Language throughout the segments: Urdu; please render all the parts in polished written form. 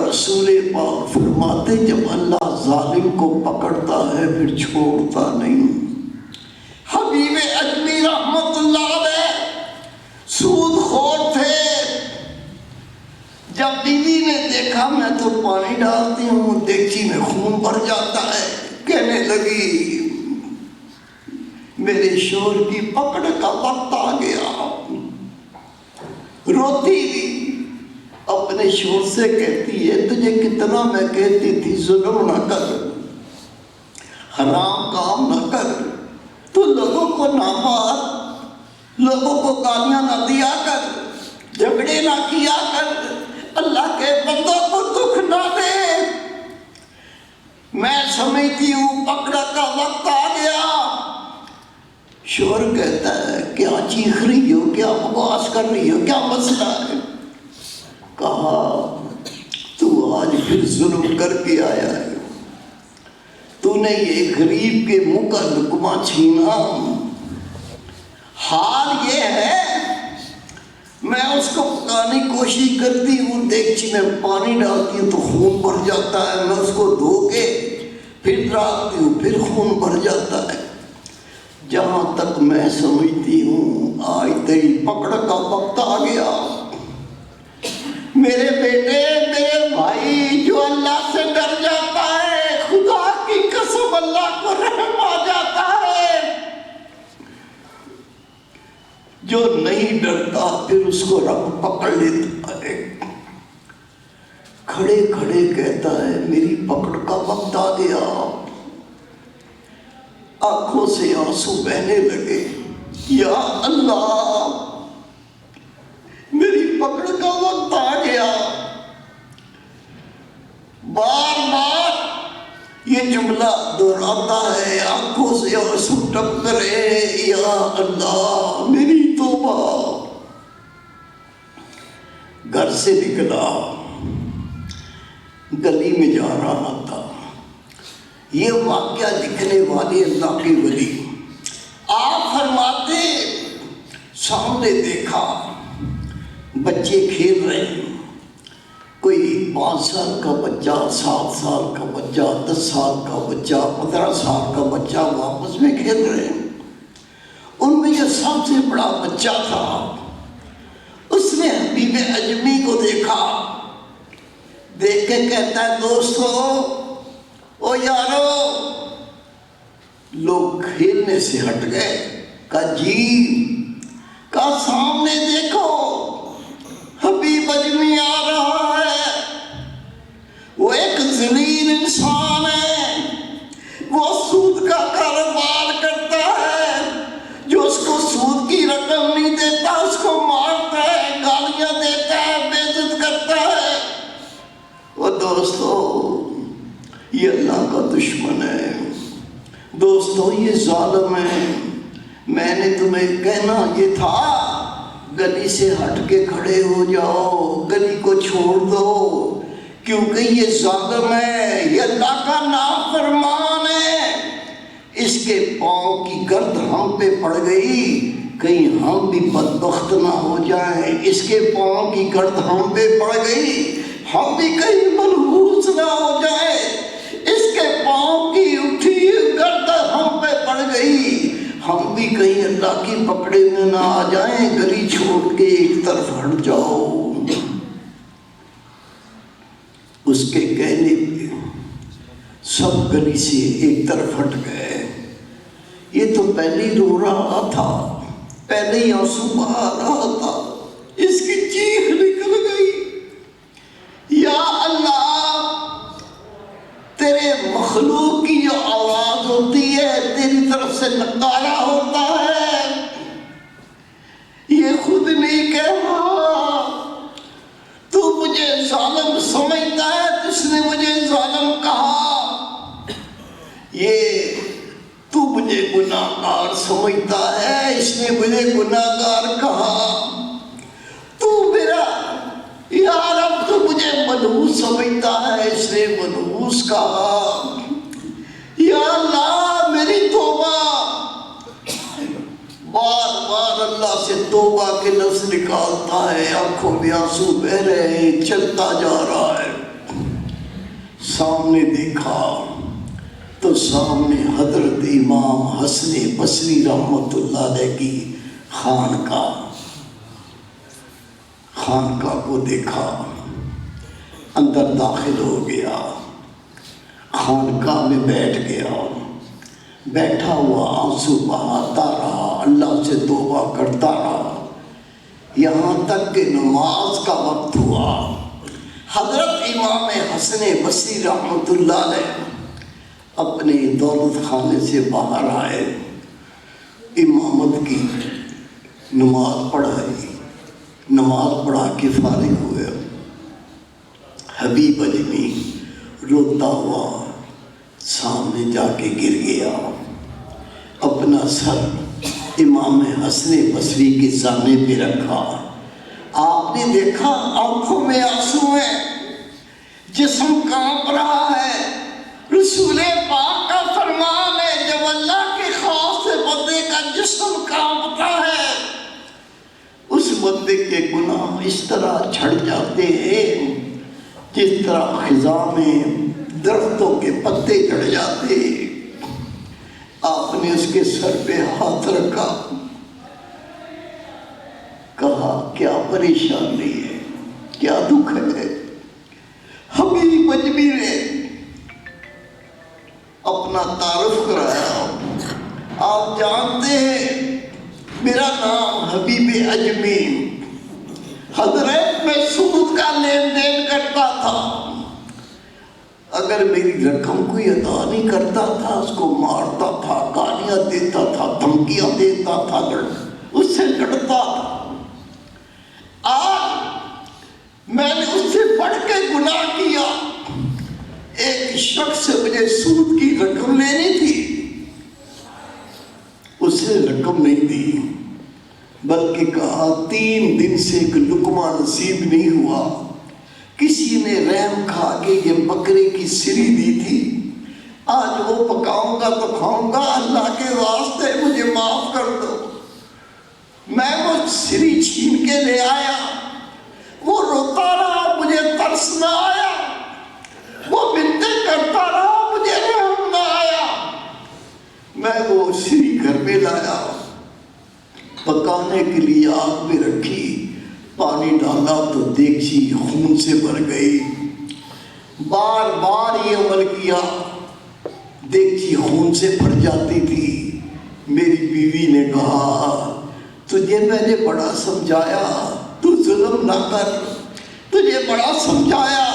رسول پاک فرماتے جب اللہ ظالم کو پکڑتا ہے پھر چھوڑتا نہیں۔ حبیب اجمی رحمت اللہ علیہ سود خور تھے، جب بیوی نے دیکھا میں تو پانی ڈالتی ہوں دیگچی میں خون بھر جاتا ہے، کہنے لگی میرے شوہر کی پکڑ کا وقت آ گیا، روتی بھی اپنے شوہر سے کہتی ہے تجھے کتنا میں کہتی تھی ظلم نہ کر، حرام کام نہ کر، تو لوگوں کو نہ مار، لوگوں کو گالیاں نہ دیا کر، جھگڑے نہ کیا کر، اللہ کے بندوں کو دکھ نہ دے، میں سمجھتی ہوں پکڑ کا وقت آ گیا۔ شوہر کہتا ہے کیا چیخ رہی ہو، کیا بکواس کر رہی ہو، کیا مسئلہ ہے؟ کہا تو آج پھر ظلم کر کے آیا ہے، تو نے یہ غریب کے منہ کا لقمہ چھینا، حال یہ ہے میں اس کو پکانے کی کوشش کرتی ہوں دیگچی میں پانی ڈالتی ہوں تو خون بھر جاتا ہے، میں اس کو دھو کے پھر ڈالتی ہوں پھر خون بھر جاتا ہے، جہاں تک میں سمجھتی ہوں آج تیری پکڑ کا وقت آ گیا۔ میرے بیٹے میرے بھائی، جو اللہ سے ڈر جاتا ہے خدا کی قسم اللہ کو رحم آ جاتا ہے، جو نہیں ڈرتا پھر اس کو رب پکڑ لیتا ہے۔ کھڑے کھڑے کہتا ہے میری پکڑ کا وقت آ گیا، آنکھوں سے آنسو بہنے لگے، یا اللہ میری پکڑ کا وقت آ گیا۔ بار بار یہ جملہ دہراتا ہے، آنکھوں سے آنسو ٹپک رہے، یا اللہ میری توبہ۔ گھر سے نکلا، گلی میں جا رہا تھا، یہ واقعہ لکھنے والے اللہ کے ولی آپ فرماتے سامنے دیکھا بچے کھیل رہے ہیں، کوئی 5 سال کا بچہ، 7 سال کا بچہ، 10 سال کا بچہ، 15 سال کا بچہ آپس میں کھیل رہے ہیں۔ ان میں جو سب سے بڑا بچہ تھا اس نے حبیب اجمی کو دیکھا، دیکھ کے کہتا ہے دوستو او یارو، لوگ کھیلنے سے ہٹ گئے، کہا جی، کہا سامنے دیکھو حبیب اجمی آ رہا ہے، وہ ایک ذلیل انسان ہے، وہ سود کا کاروبار کرتا ہے، جو اس کو سود کی رقم نہیں دیتا اس کو مارتا ہے، گالیاں دیتا ہے، بے عزت کرتا ہے۔ وہ دوستو یہ اللہ کا دشمن ہے، دوستو یہ ظالم ہے، میں نے تمہیں کہنا یہ تھا گلی سے ہٹ کے کھڑے ہو جاؤ، گلی کو چھوڑ دو، کیونکہ یہ ظالم ہے، یہ اللہ کا نافرمان ہے، اس کے پاؤں کی گرد ہم پہ پڑ گئی، کہیں ہم بھی بدبخت نہ ہو جائیں، اس کے پاؤں کی گرد ہم پہ پڑ گئی ہم بھی کہیں منحوس نہ ہو جائیں، اس کے پاؤں کی اٹھی گرد ہم پہ پڑ گئی ہم بھی کہیں اللہ کی پکڑے میں نہ آ جائیں، گلی چھوڑ کے ایک طرف ہٹ جاؤ۔ اس کے کہنے پہ سب گلی سے ایک طرف ہٹ گئے۔ یہ تو پہلے ہی رو رہا تھا، پہلے ہی آنسو بہا رہا تھا، اس کی چیخ نکل گئی، یا اللہ تیرے مخلوق کی جو آواز ہوتی ہے تیری طرف سے نکارا ہوتا ہے، یہ خود نہیں کہہ رہا، تو مجھے ظالم سمجھتا ہے، جس نے مجھے ظالم کہا، یہ تو مجھے گناہگار سمجھتا ہے، اس نے مجھے گناہگار کہا، تو میرا یا رب تو مجھے منحوس سمجھتا ہے، اس نے منحوس کہا، یا اللہ میری توبہ۔ بار بار اللہ سے توبہ کے لفظ نکالتا ہے، آنکھوں میں آنسو بہ رہے ہیں، چلتا جا رہا ہے۔ سامنے دیکھا تو سامنے حضرت امام حسن بصری رحمۃ اللہ علیہ کی خانقاہ کو دیکھا، اندر داخل ہو گیا، خانقاہ میں بیٹھ گیا، بیٹھا ہوا آنسو بہاتا رہا، اللہ سے توبہ کرتا رہا، یہاں تک کہ نماز کا وقت ہوا۔ حضرت امام حسن بصری رحمۃ اللہ علیہ اپنے دولت خانے سے باہر آئے، امامت کی نماز پڑھائی، نماز پڑھا کے فارغ ہوئے۔ حبیب اجمی روتا ہوا سامنے جا کے گر گیا، اپنا سر امام حسن بصری کے سامنے پہ رکھا۔ آپ نے دیکھا آنکھوں میں آنسو ہیں، جسم کانپ رہا ہے۔ رسول پاک کا فرمان ہے جب اللہ کے خوف سے بندے کا جسم کانپتا ہے، اس بندے کے گناہ اس طرح جھڑ جاتے ہیں جس طرح خزاں میں درختوں کے پتے جھڑ جاتے۔ آپ نے اس کے سر پہ ہاتھ رکھا، کہا کیا پریشانی ہے، کیا دکھ ہے؟ حبیب اجمی نے اپنا تعارف کرایا، آپ جانتے ہیں میرا نام حبیب اجمی، حضرت میں سود کا لین دین کرتا تھا، اگر میری رقم کوئی ادا نہیں کرتا تھا اس کو مارتا تھا، گالیاں دیتا تھا، دھمکیاں دیتا تھا، اس سے لڑتا تھا۔ آج میں نے اس سے بڑھ کے گناہ کیا، ایک شخص سے مجھے سود کی رقم لینی تھی، اسے رقم نہیں دی، بلکہ کہا 3 دن سے ایک لقمہ نصیب نہیں ہوا، کسی نے رحم کھا کے یہ بکرے کی سری دی تھی، آج وہ پکاؤں گا تو کھاؤں گا، اللہ کے واسطے مجھے معاف کر دو۔ میں وہ سری چھین کے لے آیا، وہ روتا رہا، مجھے ترس نہ آیا، وہ بنتیں کرتا رہا، مجھے رحم نہ آیا۔ میں وہ سری گھر میں لایا، پکانے کے لیے آگ میں رکھی، پانی ڈالا تو دیگچی خون سے بھر گئی، بار بار یہ عمل کیا، دیگچی خون سے بھر جاتی تھی۔ میری بیوی نے کہا تجھے میں نے بڑا سمجھایا تو ظلم نہ کر، تجھے بڑا سمجھایا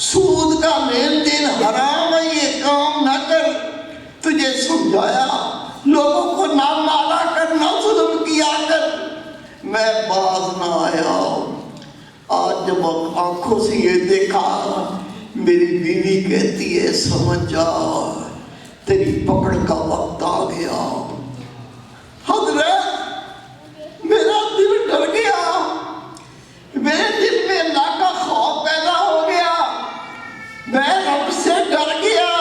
سود کا لین دین حرام ہے، یہ کام نہ کر، تجھے سمجھایا لوگوں کو نہ مالا کر، نہ ظلم کیا کر، میں باز نہ آیا۔ آج جب آنکھوں سے یہ دیکھا، میری بیوی کہتی ہے سمجھ جا تیری پکڑ کا وقت آ گیا۔ حضرت میرا دل ڈر گیا، میرے دل میں اللہ کا خوف پیدا ہو گیا، میں رب سے ڈر گیا،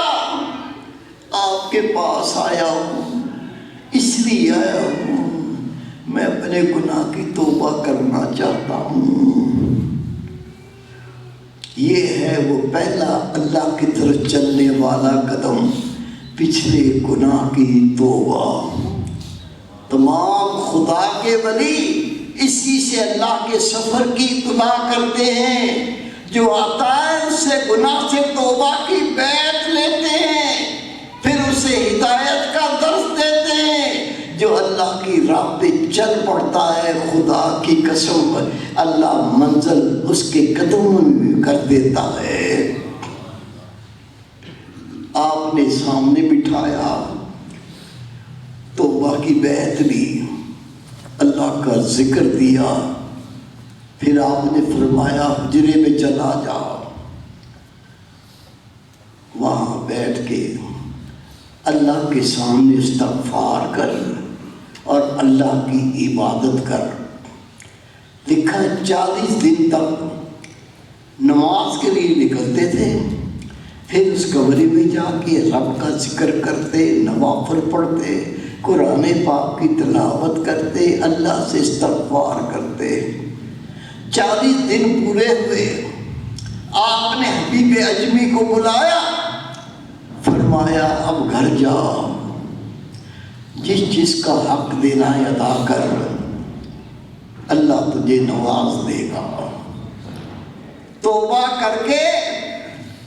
آپ کے پاس آیا ہوں، اس لیے آیا ہوں میں اپنے گناہ کی توبہ کرنا چاہتا ہوں۔ یہ ہے وہ پہلا اللہ کی طرف چلنے والا قدم، پچھلے گناہ کی توبہ۔ تمام خدا کے ولی اسی سے اللہ کے سفر کی اطلاع کرتے ہیں، جو آتا ہے اس سے گناہ سے توبہ کی بیعت لیتے ہیں، پھر اسے ہدایت کا درس دیتے ہیں، جو اللہ کی راہ پہ چل پڑتا ہے خدا کی قسم اللہ منزل اس کے قدموں میں کر دیتا ہے۔ آپ نے سامنے بٹھایا، توبہ کی بیعت لی، اللہ کا ذکر دیا، پھر آپ نے فرمایا حجرے میں چلا جا، وہاں بیٹھ کے اللہ کے سامنے استغفار کر اور اللہ کی عبادت کر۔ لکھا 40 دن تک نماز کے لیے نکلتے تھے، پھر اس کمرے میں جا کے رب کا ذکر کرتے، نوافل پڑھتے، قرآن پاک کی تلاوت کرتے، اللہ سے استغفار کرتے۔ 40 دن پورے ہوئے، آپ نے حبیب اجمی کو بلایا، فرمایا اب گھر جا، جس چیز کا حق دینا ہے ادا کر، اللہ تجھے نواز دے گا۔ توبہ کر کے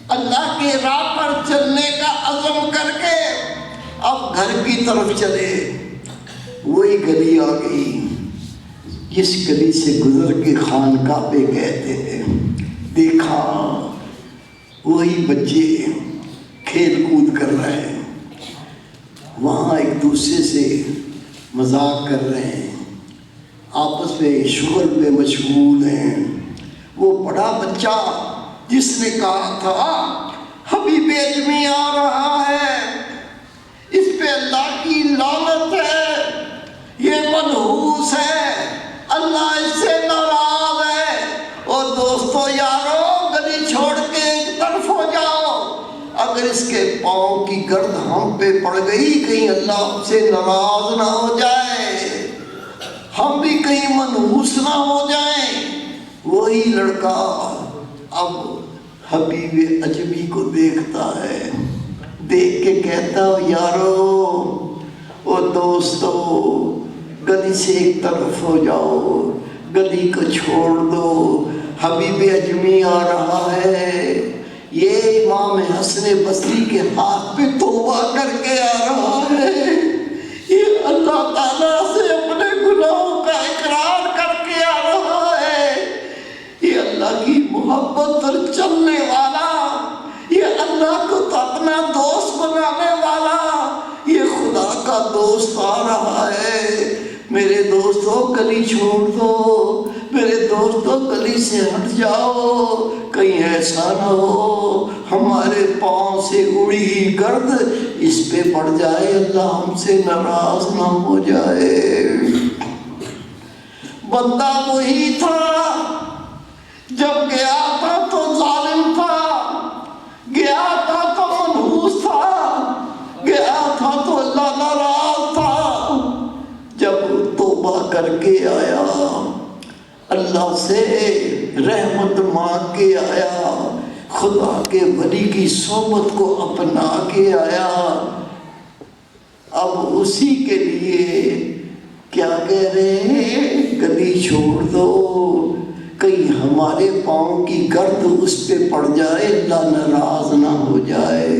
اللہ کے راہ پر چلنے کا عزم کر کے اب گھر کی طرف چلے۔ وہی گلی آ گئی جس گلی سے گزر کے خانقاہ پہ گئے تھے، دیکھا وہی بچے کھیل کود کر رہے ہیں، وہاں ایک دوسرے سے مذاق کر رہے ہیں، آپس میں شغل پہ مشغول ہیں۔ وہ بڑا بچہ جس نے کہا تھا حبیب اجمی آ رہا ہے، اس پہ اللہ کی لعنت ہے، یہ منحوس ہے، اللہ اس سے ناراض ہے۔ اور دوستو یارو، گلی چھوڑ کے ایک طرف ہو جاؤ، اگر اس کے پاؤں کی گرد ہم پہ پڑ گئی کہیں اللہ ہم سے ناراض نہ ہو جائے، ہم بھی کہیں منحوس نہ ہو جائیں۔ وہی لڑکا اب حبیب اجمی کو دیکھتا ہے، دیکھ کے کہتا یارو، او دوستو، گلی سے ایک طرف ہو جاؤ، گلی کو چھوڑ دو، حبیب اجمی آ رہا ہے، یہ امام حسن بصری کے ہاتھ پہ توبہ کر کے آ رہا ہے، یہ اللہ تعالیٰ سے اپنے گناہوں کا اقرار کر کے آ رہا ہے، یہ اللہ کی محبت پر چلنے والا، یہ اللہ کو اپنا دوست بنانے والا، یہ خدا کا دوست آ رہا ہے۔ میرے دوستوں گلی چھوڑ دو، میرے دوستوں گلی سے ہٹ جاؤ، کہیں ایسا نہ ہو ہمارے پاؤں سے اڑی گرد اس پہ پڑ جائے، اللہ ہم سے ناراض نہ ہو جائے۔ بندہ وہی تھا، جب گیا تھا تو ظالم تھا، گیا تھا تو منحوس تھا، گیا تھا تو اللہ ناراض تھا۔ جب توبہ کر کے آیا، اللہ سے رحمت مانگ کے آیا، خدا کے ولی کی صحبت کو اپنا کے آیا، اب اسی کے لیے کیا کہہ رہے ہیں، گلی چھوڑ دو، کہیں ہمارے پاؤں کی گرد اس پہ پڑ جائے، اللہ ناراض نہ ہو جائے۔